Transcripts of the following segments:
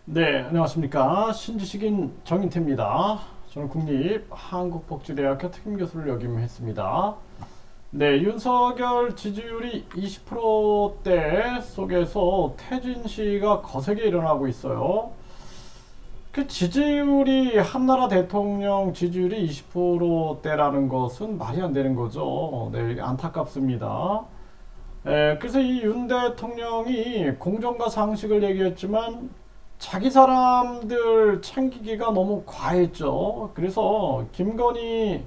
네, 안녕하십니까. 신지식인 정인태입니다. 저는 국립한국복지대학교 특임교수를 역임했습니다. 네, 윤석열 지지율이 20%대 속에서 퇴진 시위가 거세게 일어나고 있어요. 그 지지율이 한나라 대통령 지지율이 20%대라는 것은 말이 안 되는 거죠. 네, 안타깝습니다. 그래서 이 윤 대통령이 공정과 상식을 얘기했지만 자기 사람들 챙기기가 너무 과했죠. 그래서 김건희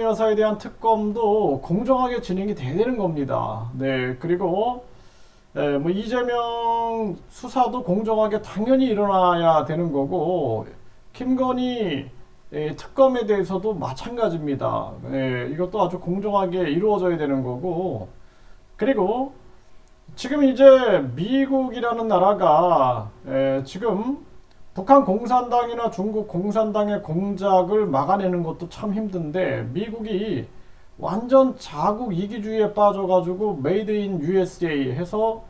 여사에 대한 특검도 공정하게 진행이 돼야 되는 겁니다. 네, 그리고 뭐 이재명 수사도 공정하게 당연히 일어나야 되는 거고 김건희 특검에 대해서도 마찬가지입니다. 이것도 아주 공정하게 이루어져야 되는 거고 그리고 지금 이제 미국이라는 나라가 지금 북한 공산당이나 중국 공산당의 공작을 막아내는 것도 참 힘든데 미국이 완전 자국 이기주의에 빠져가지고 메이드 인 USA 해서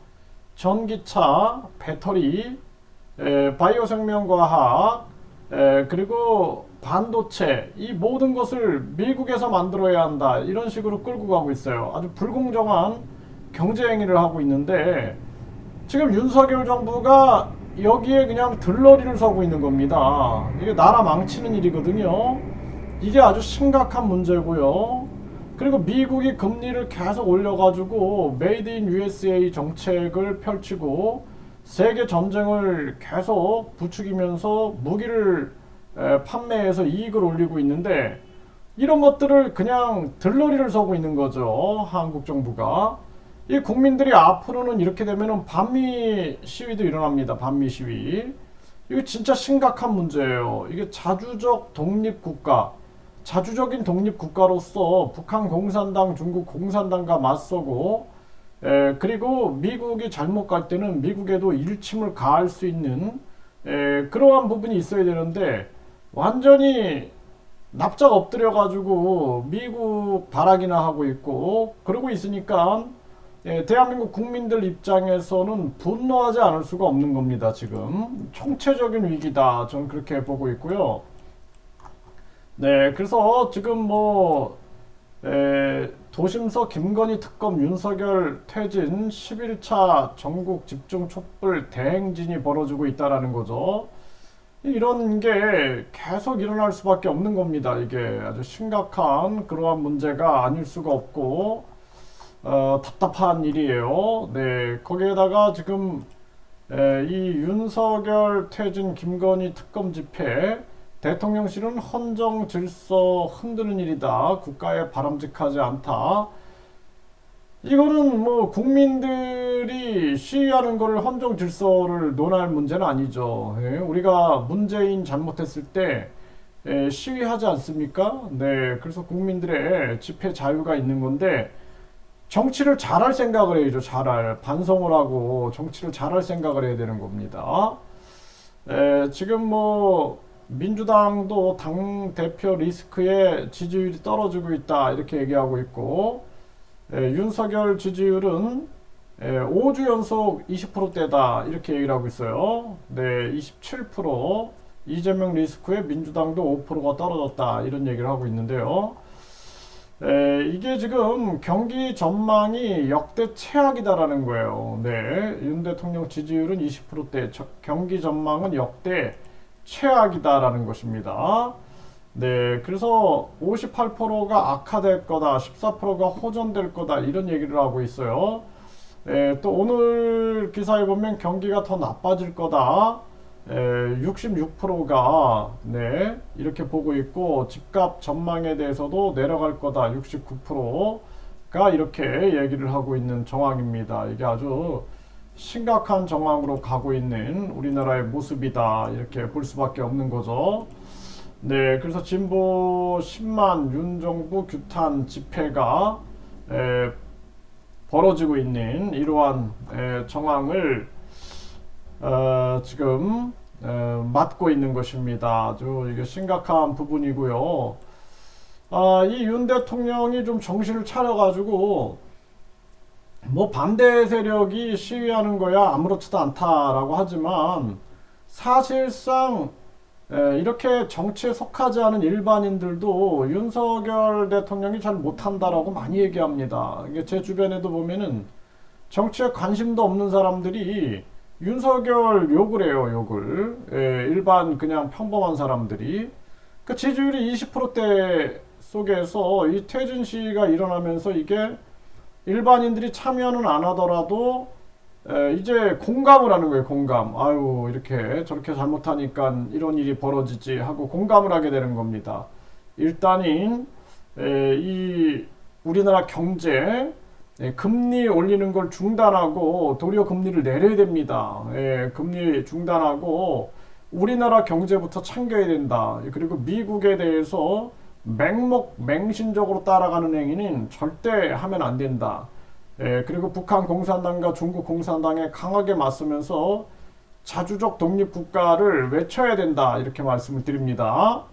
전기차, 배터리, 바이오 생명과학, 그리고 반도체 이 모든 것을 미국에서 만들어야 한다 이런 식으로 끌고 가고 있어요. 아주 불공정한 경제 행위를 하고 있는데 지금 윤석열 정부가 여기에 그냥 들러리를 서고 있는 겁니다. 이게 나라 망치는 일이거든요. 이게 아주 심각한 문제고요. 그리고 미국이 금리를 계속 올려가지고 메이드 인 USA 정책을 펼치고 세계 전쟁을 계속 부추기면서 무기를 판매해서 이익을 올리고 있는데 이런 것들을 그냥 들러리를 서고 있는 거죠. 한국 정부가. 이 국민들이 앞으로는 이렇게 되면은 반미 시위도 일어납니다. 반미 시위. 이거 진짜 심각한 문제예요. 이게 자주적인 독립국가로서 북한 공산당, 중국 공산당과 맞서고, 그리고 미국이 잘못 갈 때는 미국에도 일침을 가할 수 있는 그러한 부분이 있어야 되는데 완전히 납작 엎드려가지고 미국 발악이나 하고 있고 그러고 있으니까 대한민국 국민들 입장에서는 분노하지 않을 수가 없는 겁니다. 지금 총체적인 위기다. 저는 그렇게 보고 있고요. 네, 그래서 지금 뭐 도심서 김건희 특검 윤석열 퇴진 11차 전국 집중 촛불 대행진이 벌어지고 있다라는 거죠. 이런 게 계속 일어날 수밖에 없는 겁니다. 이게 아주 심각한 그러한 문제가 아닐 수가 없고 답답한 일이에요. 네, 거기에다가 지금 이 윤석열 퇴진 김건희 특검 집회 대통령실은 헌정 질서 흔드는 일이다. 국가에 바람직하지 않다. 이거는 뭐 국민들이 시위하는 거를 헌정 질서를 논할 문제는 아니죠. 우리가 문재인 잘못했을 때 시위하지 않습니까? 네, 그래서 국민들의 집회 자유가 있는 건데 정치를 잘할 생각을 해야죠. 반성을 하고 정치를 잘할 생각을 해야 되는 겁니다. 지금 뭐 민주당도 당 대표 리스크에 지지율이 떨어지고 있다 이렇게 얘기하고 있고 윤석열 지지율은 5주 연속 20%대다 이렇게 얘기를 하고 있어요. 네, 27% 이재명 리스크에 민주당도 5%가 떨어졌다 이런 얘기를 하고 있는데요. 이게 지금 경기 전망이 역대 최악이다라는 거예요. 네, 윤 대통령 지지율은 20%대, 경기 전망은 역대 최악이다라는 것입니다. 네, 그래서 58%가 악화될 거다, 14%가 호전될 거다 이런 얘기를 하고 있어요. 또 오늘 기사에 보면 경기가 더 나빠질 거다. 66%가 네, 이렇게 보고 있고 집값 전망에 대해서도 내려갈 거다 69%가 이렇게 얘기를 하고 있는 정황입니다. 이게 아주 심각한 정황으로 가고 있는 우리나라의 모습이다 이렇게 볼 수밖에 없는 거죠. 네, 그래서 진보 10만 윤정부 규탄 집회가 벌어지고 있는 이러한 정황을 지금 맡고 있는 것입니다. 아주 이게 심각한 부분이고요. 이 윤 대통령이 좀 정신을 차려가지고 뭐 반대 세력이 시위하는 거야 아무렇지도 않다라고 하지만 사실상 이렇게 정치에 속하지 않은 일반인들도 윤석열 대통령이 잘 못한다라고 많이 얘기합니다. 이게 제 주변에도 보면은 정치에 관심도 없는 사람들이 윤석열 욕을 해요, 욕을. 일반 그냥 평범한 사람들이. 그 지지율이 20%대 속에서 이 퇴진 시위가 일어나면서 이게 일반인들이 참여는 안 하더라도 이제 공감을 하는 거예요. 공감. 아유 이렇게 저렇게 잘못하니까 이런 일이 벌어지지 하고 공감을 하게 되는 겁니다. 일단은 이 우리나라 경제 금리 올리는 걸 중단하고 도리어 금리를 내려야 됩니다. 금리 중단하고 우리나라 경제부터 챙겨야 된다. 그리고 미국에 대해서 맹신적으로 따라가는 행위는 절대 하면 안 된다. 그리고 북한 공산당과 중국 공산당에 강하게 맞서면서 자주적 독립국가를 외쳐야 된다. 이렇게 말씀을 드립니다.